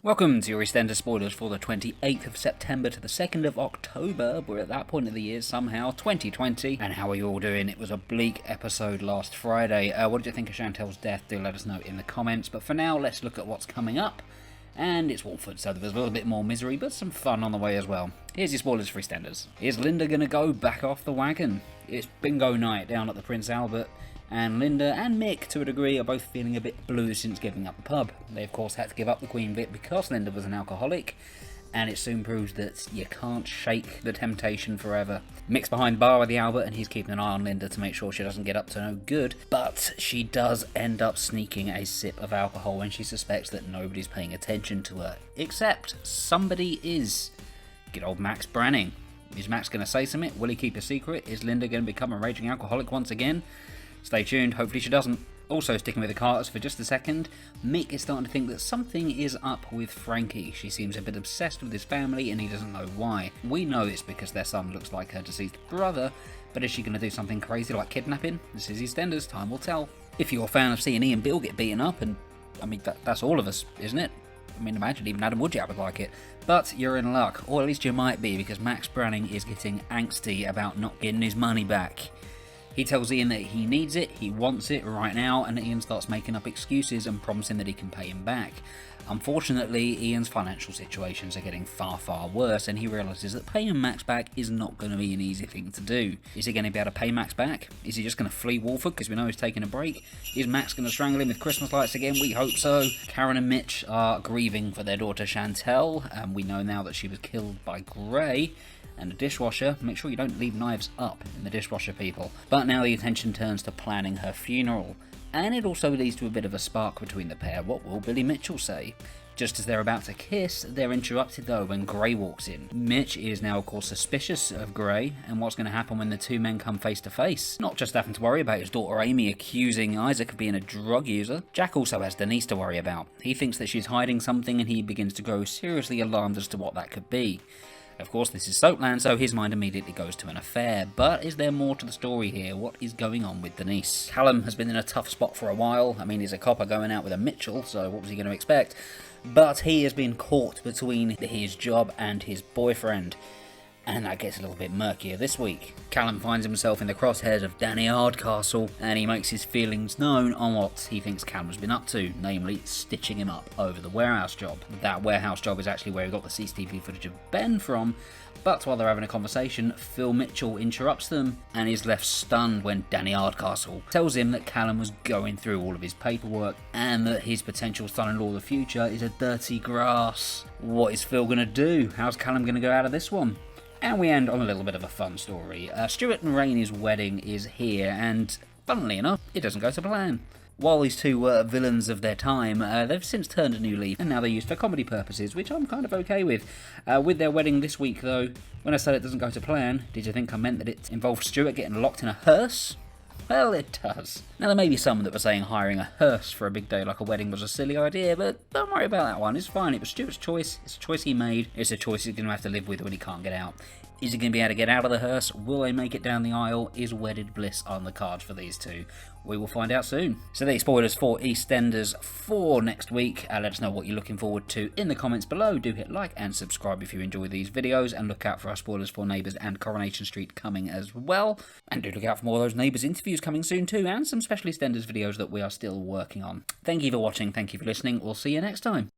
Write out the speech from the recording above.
Welcome to your Eastenders spoilers for the 28th of September to the 2nd of October. We're at that point of the year somehow, 2020. And how are you all doing? It was a bleak episode last Friday. What did you think of Chantelle's death? Do let us know in the comments. But for now, let's look at what's coming up. And it's Watford, so there's a little bit more misery, but some fun on the way as well. Here's your spoilers for Eastenders. Is Linda going to go back off the wagon? It's bingo night down at the Prince Albert. And Linda and Mick, to a degree, are both feeling a bit blue since giving up the pub. They, of course, had to give up the Queen Vic because Linda was an alcoholic, and it soon proves that you can't shake the temptation forever. Mick's behind bar at the Albert, and he's keeping an eye on Linda to make sure she doesn't get up to no good, but she does end up sneaking a sip of alcohol when she suspects that nobody's paying attention to her, except somebody is. Good old Max Branning. Is Max going to say something? Will he keep a secret? Is Linda going to become a raging alcoholic once again? Stay tuned, hopefully she doesn't. Also sticking with the Carters for just a second, Mick is starting to think that something is up with Frankie. She seems a bit obsessed with his family and he doesn't know why. We know it's because their son looks like her deceased brother, but is she going to do something crazy like kidnapping? This is EastEnders, time will tell. If you're a fan of seeing Ian Bill get beaten up, and I mean that's all of us, isn't it? I mean, imagine even Adam Woodjack would like it. But you're in luck, or at least you might be, because Max Branning is getting angsty about not getting his money back. He tells Ian that he needs it, he wants it right now, and Ian starts making up excuses and promising that he can pay him back. Unfortunately, Ian's financial situations are getting far, far worse, and he realises that paying Max back is not going to be an easy thing to do. Is he going to be able to pay Max back? Is he just going to flee Walford because we know he's taking a break? Is Max going to strangle him with Christmas lights again? We hope so. Karen and Mitch are grieving for their daughter Chantelle, and we know now that she was killed by Gray. And the dishwasher, make sure you don't leave knives up in the dishwasher, people. But now the attention turns to planning her funeral. And it also leads to a bit of a spark between the pair. What will Billy Mitchell say? Just as they're about to kiss, they're interrupted though when Gray walks in. Mitch is now of course suspicious of Gray, and what's going to happen when the two men come face to face? Not just having to worry about his daughter Amy accusing Isaac of being a drug user, Jack also has Denise to worry about. He thinks that she's hiding something and he begins to grow seriously alarmed as to what that could be. Of course, this is Soapland, so his mind immediately goes to an affair. But is there more to the story here? What is going on with Denise? Callum has been in a tough spot for a while. I mean, he's a copper going out with a Mitchell, so what was he going to expect? But he has been caught between his job and his boyfriend. And that gets a little bit murkier this week. Callum finds himself in the crosshairs of Danny Hardcastle, and he makes his feelings known on what he thinks Callum's been up to, namely stitching him up over the warehouse job. That warehouse job is actually where he got the CCTV footage of Ben from, but while they're having a conversation, Phil Mitchell interrupts them and is left stunned when Danny Hardcastle tells him that Callum was going through all of his paperwork and that his potential son-in-law of the future is a dirty grass. What is Phil going to do? How's Callum going to go out of this one? And we end on a little bit of a fun story. Stuart and Rainie's wedding is here, and funnily enough, it doesn't go to plan. While these two were villains of their time, they've since turned a new leaf, and now they're used for comedy purposes, which I'm kind of okay with. With their wedding this week, though, when I said it doesn't go to plan, did you think I meant that it involved Stuart getting locked in a hearse? Well, it does. Now, there may be some that were saying hiring a hearse for a big day like a wedding was a silly idea, but don't worry about that one. It's fine. It was Stuart's choice. It's a choice he made. It's a choice he's going to have to live with when he can't get out. Is he going to be able to get out of the hearse? Will they make it down the aisle? Is wedded bliss on the cards for these two? We will find out soon. So these spoilers for EastEnders for next week. Let us know what you're looking forward to in the comments below. Do hit like and subscribe if you enjoy these videos, and look out for our spoilers for Neighbours and Coronation Street coming as well. And do look out for more of those Neighbours interviews coming soon too, and some special EastEnders videos that we are still working on. Thank you for watching, thank you for listening, we'll see you next time.